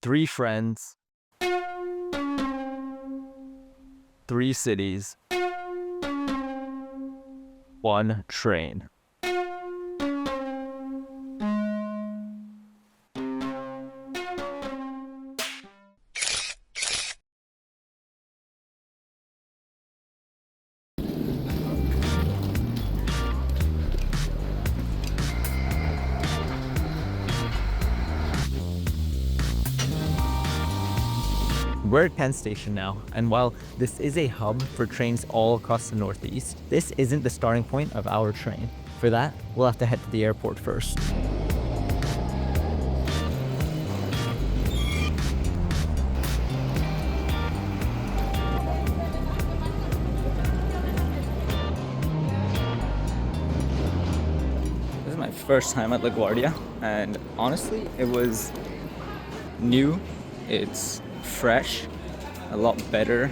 3 friends, 3 cities, 1 train. We're at Penn Station now, and while this is a hub for trains all across the Northeast, this isn't the starting point of our train. For that, we'll have to head to the airport first. This is my first time at LaGuardia, and honestly, it was new. It's fresh, a lot better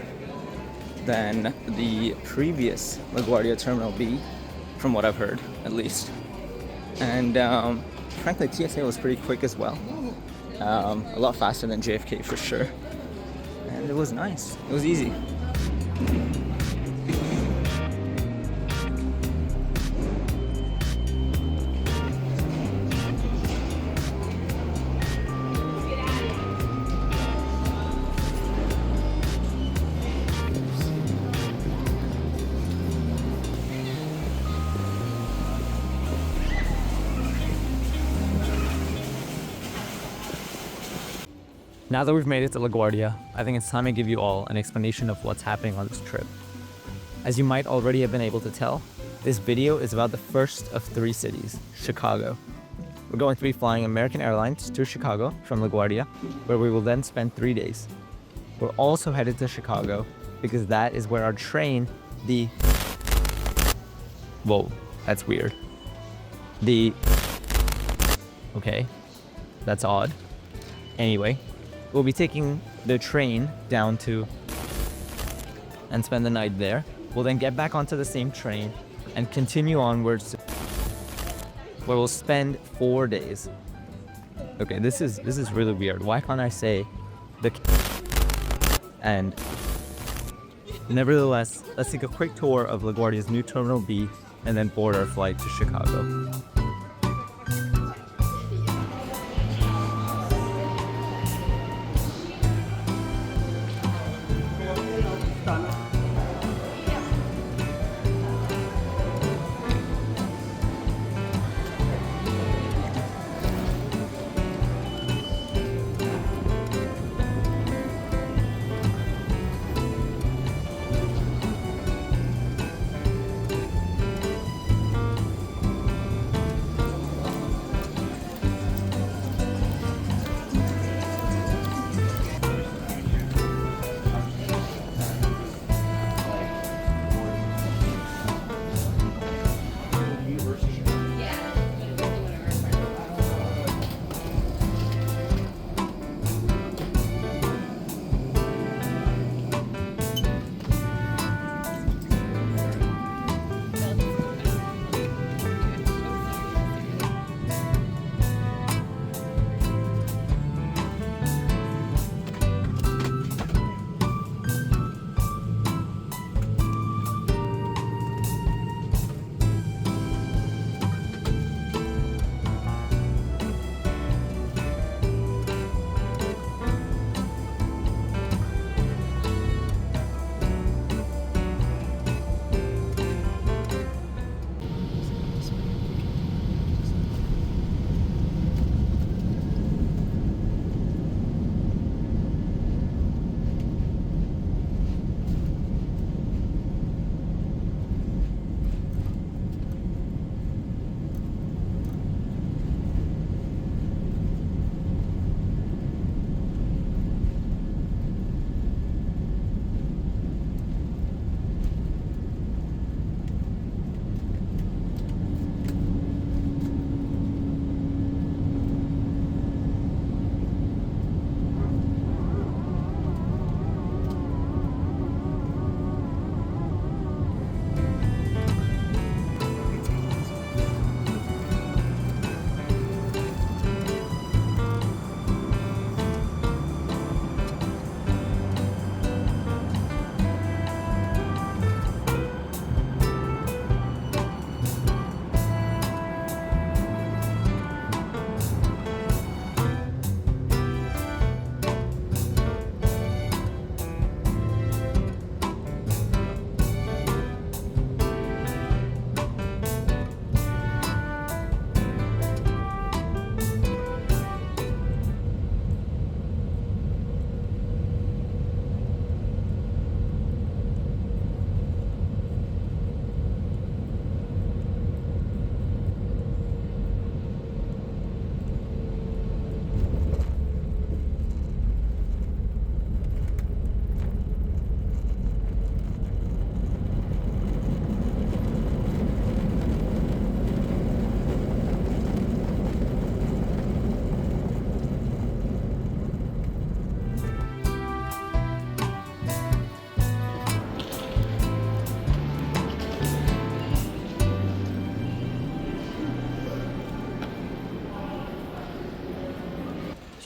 than the previous LaGuardia Terminal B, from what I've heard, at least. And frankly, TSA was pretty quick as well. A lot faster than JFK for sure. And it was nice. It was easy. Now that we've made it to LaGuardia, I think it's time to give you all an explanation of what's happening on this trip. As you might already have been able to tell, this video is about the first of 3 cities, Chicago. We're going to be flying American Airlines to Chicago from LaGuardia, where we will then spend 3 days. We're also headed to Chicago because that is where our train, Whoa, that's weird. Okay, that's odd. Anyway, we'll be taking the train down to and spend the night there. We'll then get back onto the same train and continue onwards where we'll spend 4 days. Okay, this is really weird. Why can't I say the and nevertheless, let's take a quick tour of LaGuardia's new Terminal B and then board our flight to Chicago.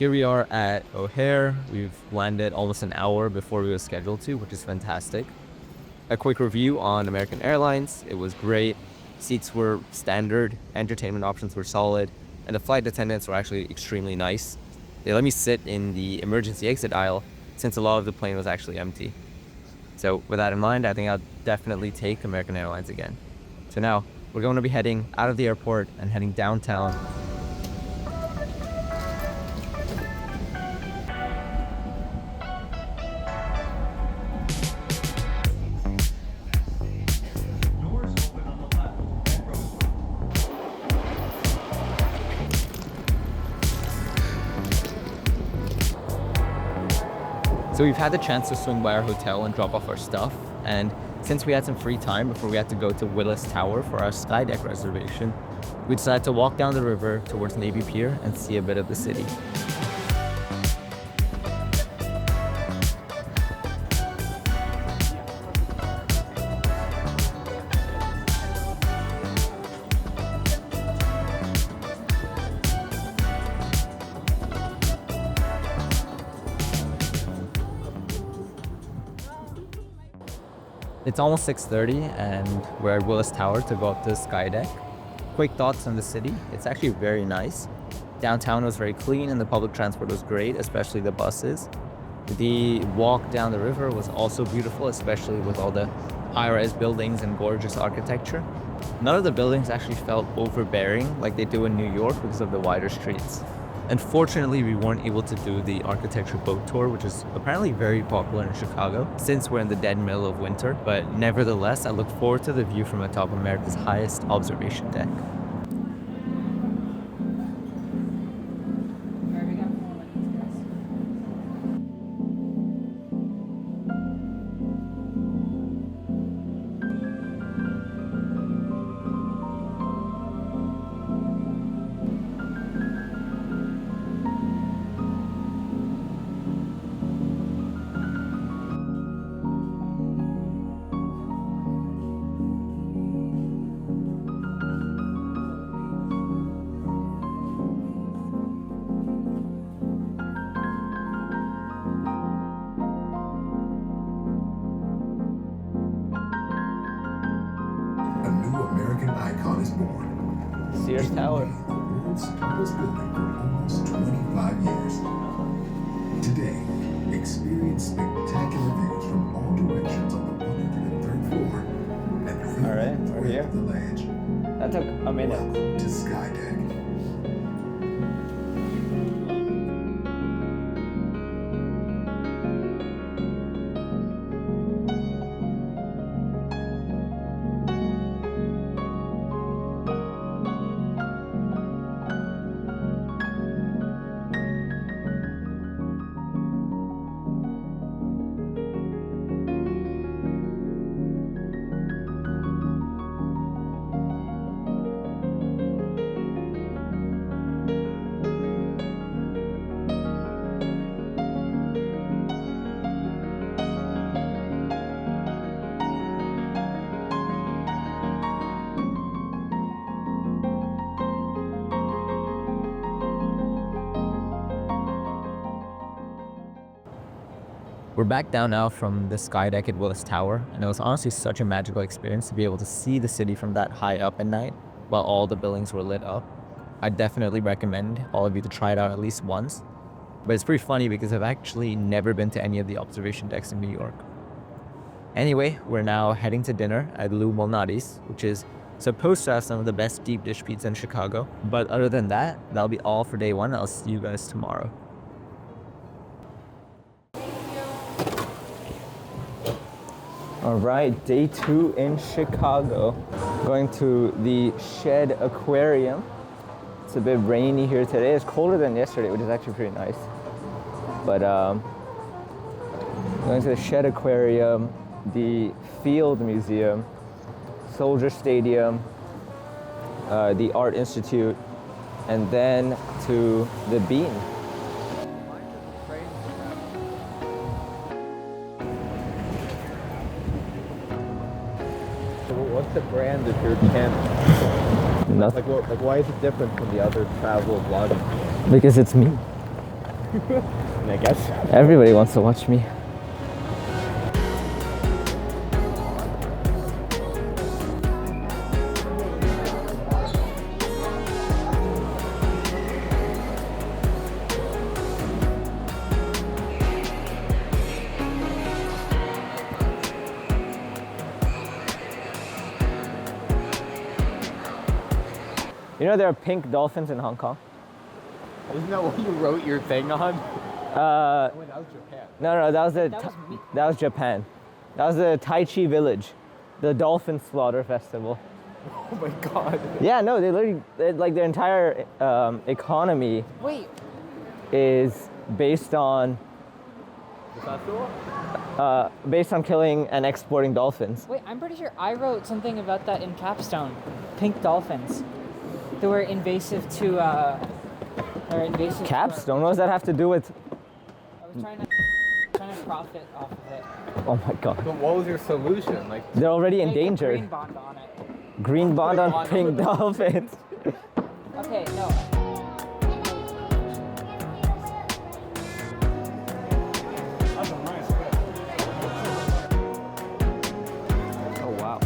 here we are at O'Hare. We've landed almost an hour before we were scheduled to, which is fantastic. A quick review on American Airlines. It was great. Seats were standard, entertainment options were solid, and the flight attendants were actually extremely nice. They let me sit in the emergency exit aisle since a lot of the plane was actually empty. So with that in mind, I think I'll definitely take American Airlines again. So now we're going to be heading out of the airport and heading downtown. So we've had the chance to swing by our hotel and drop off our stuff, and since we had some free time before we had to go to Willis Tower for our skydeck reservation, we decided to walk down the river towards Navy Pier and see a bit of the city. It's almost 6:30 and we're at Willis Tower to go up to the skydeck. Quick thoughts on the city. It's actually very nice. Downtown was very clean and the public transport was great, especially the buses. The walk down the river was also beautiful, especially with all the high-rise buildings and gorgeous architecture. None of the buildings actually felt overbearing like they do in New York because of the wider streets. Unfortunately, we weren't able to do the architecture boat tour, which is apparently very popular in Chicago since we're in the dead middle of winter. But nevertheless, I look forward to the view from atop America's highest observation deck. Sears Tower. The world's tallest building for almost 25 years. Today, experience spectacular views from all directions on the 103rd floor and All right, we're here. The ledge. That took a minute. Welcome to Skydeck. We're back down now from the skydeck at Willis Tower, and it was honestly such a magical experience to be able to see the city from that high up at night while all the buildings were lit up. I definitely recommend all of you to try it out at least once. But it's pretty funny because I've actually never been to any of the observation decks in New York. Anyway, we're now heading to dinner at Lou Malnati's, which is supposed to have some of the best deep dish pizza in Chicago. But other than that, that'll be all for day one. I'll see you guys tomorrow. All right, day 2 in Chicago. Going to the Shed Aquarium. It's a bit rainy here today. It's colder than yesterday, which is actually pretty nice. But going to the Shed Aquarium, the Field Museum, Soldier Stadium, the Art Institute, and then to the Bean. What's the brand of your camera? Nothing. Like why is it different from the other travel vlogging? Because it's me. I guess. Everybody wants to watch me. You know there are pink dolphins in Hong Kong? Isn't that what you wrote your thing on? Uh, Oh, that was Japan. no, that was That was Japan. That was the Tai Chi village, the dolphin slaughter festival. Oh my god. Yeah, no, like their entire economy Wait, is based on The festival? killing and exporting dolphins. wait, I'm pretty sure I wrote something about that in capstone. Pink dolphins. They were invasive to Capstone? What does that have to do with? I was trying to profit off of it. Oh my god, But what was your solution? Like, they're already Make a endangered. green bond on it. Green bond on Bond pink on the- dolphins. Okay, no. Oh wow.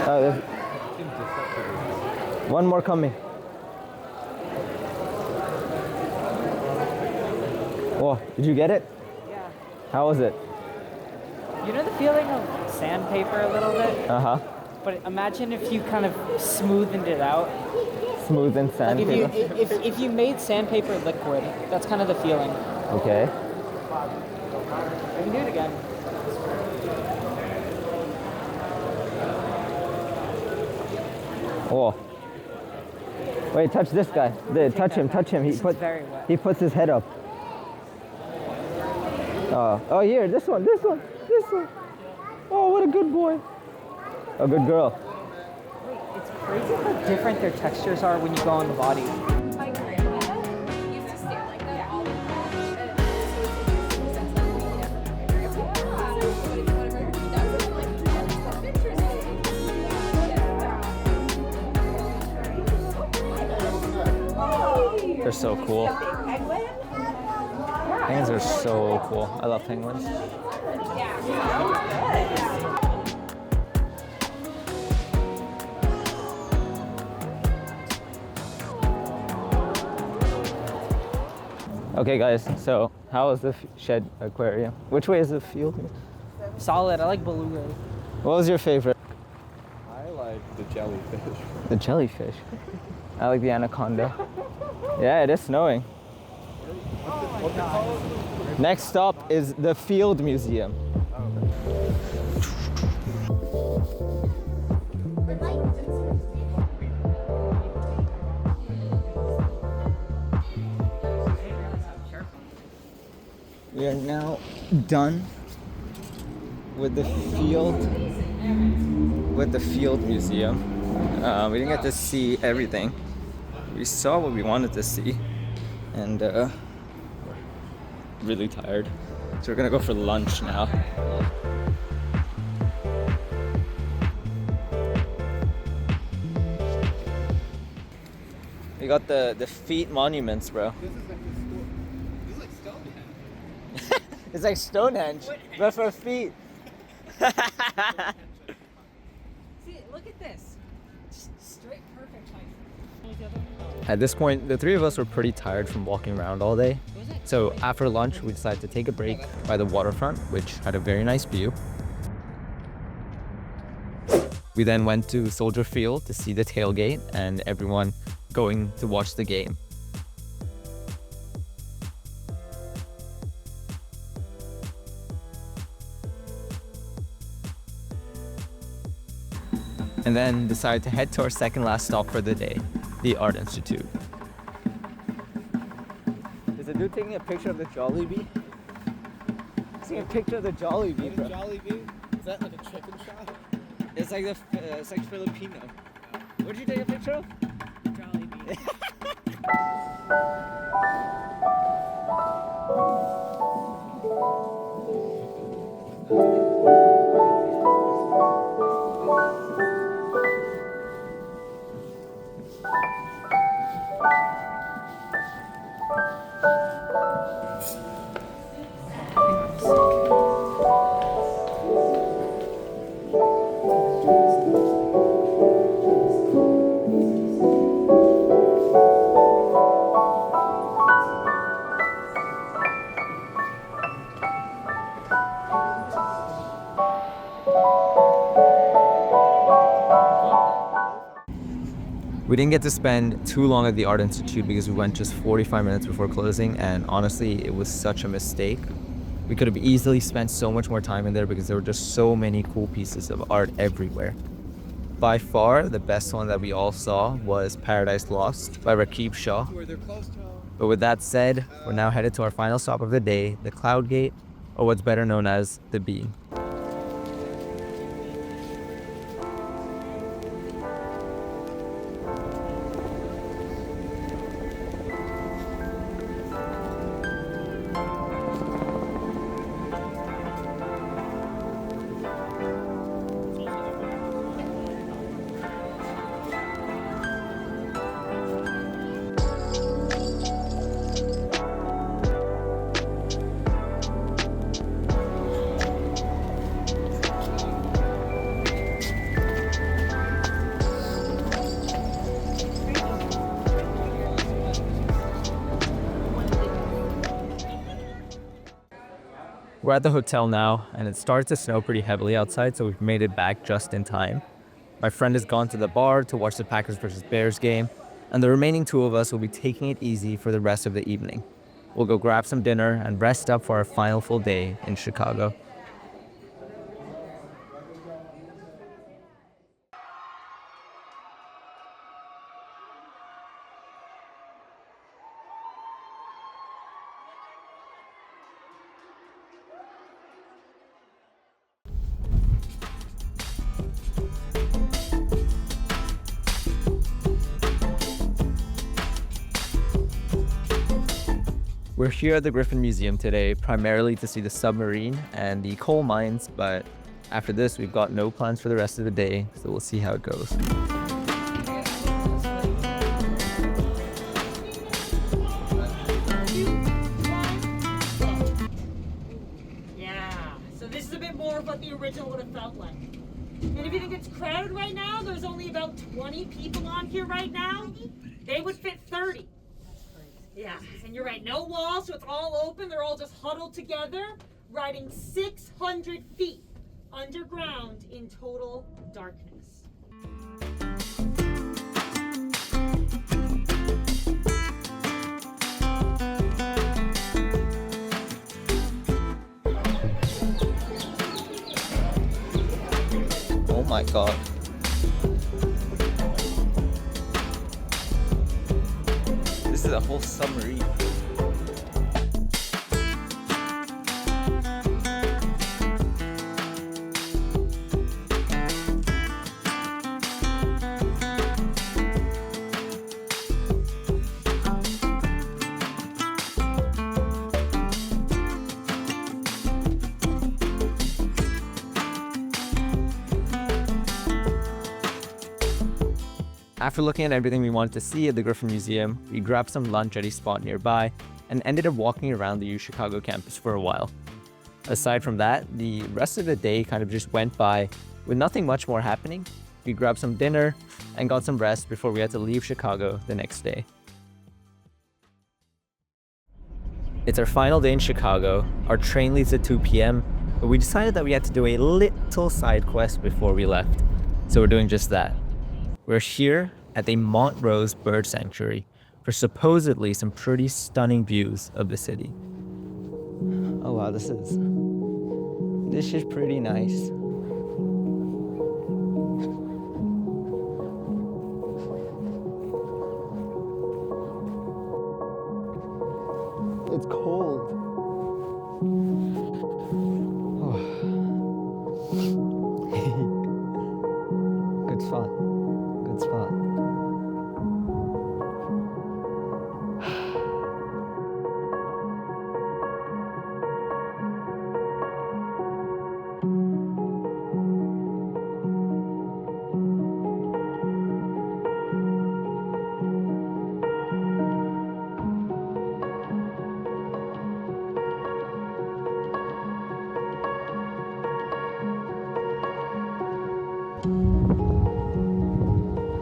Oh, there's one more coming. Oh, did you get it? Yeah. How was it? You know the feeling of sandpaper a little bit? Uh-huh. But imagine if you kind of smoothened it out. Smooth and Like if you sandpaper. if you made sandpaper liquid, that's kind of the feeling. Okay. We can do it again. Oh. Wait, touch this guy. Touch him. This is very wet. He puts his head up. Oh, here, this one. Oh, what a good boy. A good girl. Wait, it's crazy how different their textures are when you go on the body. My grandmother used to stare like that all the time. And so it's like, whatever he does, it's like, that's interesting. They're so cool. Penguins are so cool. I love penguins. Okay, guys. So, how was the shed aquarium? Which way is the field? Solid. I like beluga. What was your favorite? I like the jellyfish. The jellyfish. I like the anaconda. Yeah, it is snowing. What's it called? Next stop is the Field Museum. We are now done with the Field Museum. We didn't get to see everything. We saw what we wanted to see, and really tired. So we're gonna go for lunch now. We got the feet monuments, bro. It's like Stonehenge, but for feet. See, look at this. Straight, perfect height. At this point, the three of us were pretty tired from walking around all day. So after lunch, we decided to take a break by the waterfront, which had a very nice view. We then went to Soldier Field to see the tailgate and everyone going to watch the game. And then decided to head to our second last stop for the day, the Art Institute. Is the dude taking a picture of the Jollibee? He's taking a picture of the Jollibee, bro. Jollibee? Is that like a chicken shop? It's like it's like Filipino. What'd you take a picture of? Jollibee. We didn't get to spend too long at the Art Institute because we went just 45 minutes before closing, and honestly, it was such a mistake. We could have easily spent so much more time in there because there were just so many cool pieces of art everywhere. By far, the best one that we all saw was Paradise Lost by Rakib Shah. But with that said, we're now headed to our final stop of the day, the Cloud Gate, or what's better known as the Bean. We're at the hotel now, and it starts to snow pretty heavily outside, so we've made it back just in time. My friend has gone to the bar to watch the Packers versus Bears game, and the remaining two of us will be taking it easy for the rest of the evening. We'll go grab some dinner and rest up for our final full day in Chicago. We're here at the Griffin Museum today primarily to see the submarine and the coal mines, but after this we've got no plans for the rest of the day, so we'll see how it goes. Yeah, so this is a bit more of what the original would have felt like. And if you think it's crowded right now, there's only about 20 people on here right now. They would fit 30. Yeah, and you're right, no walls, so it's all open. They're all just huddled together, riding 600 feet underground in total darkness. Oh my god. This is a whole submarine. After looking at everything we wanted to see at the Griffin Museum, we grabbed some lunch at a spot nearby and ended up walking around the UChicago campus for a while. Aside from that, the rest of the day kind of just went by with nothing much more happening. We grabbed some dinner and got some rest before we had to leave Chicago the next day. It's our final day in Chicago. Our train leaves at 2 p.m., but we decided that we had to do a little side quest before we left. So we're doing just that. We're here at the Montrose Bird Sanctuary for supposedly some pretty stunning views of the city. Oh wow, this is pretty nice. It's cold. Good spot. Good spot.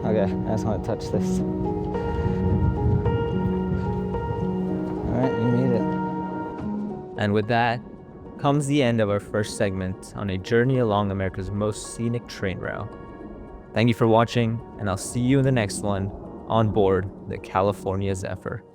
Okay, I just want to touch this. Alright, you made it. And with that comes the end of our first segment on a journey along America's most scenic train route. Thank you for watching, and I'll see you in the next one on board the California Zephyr.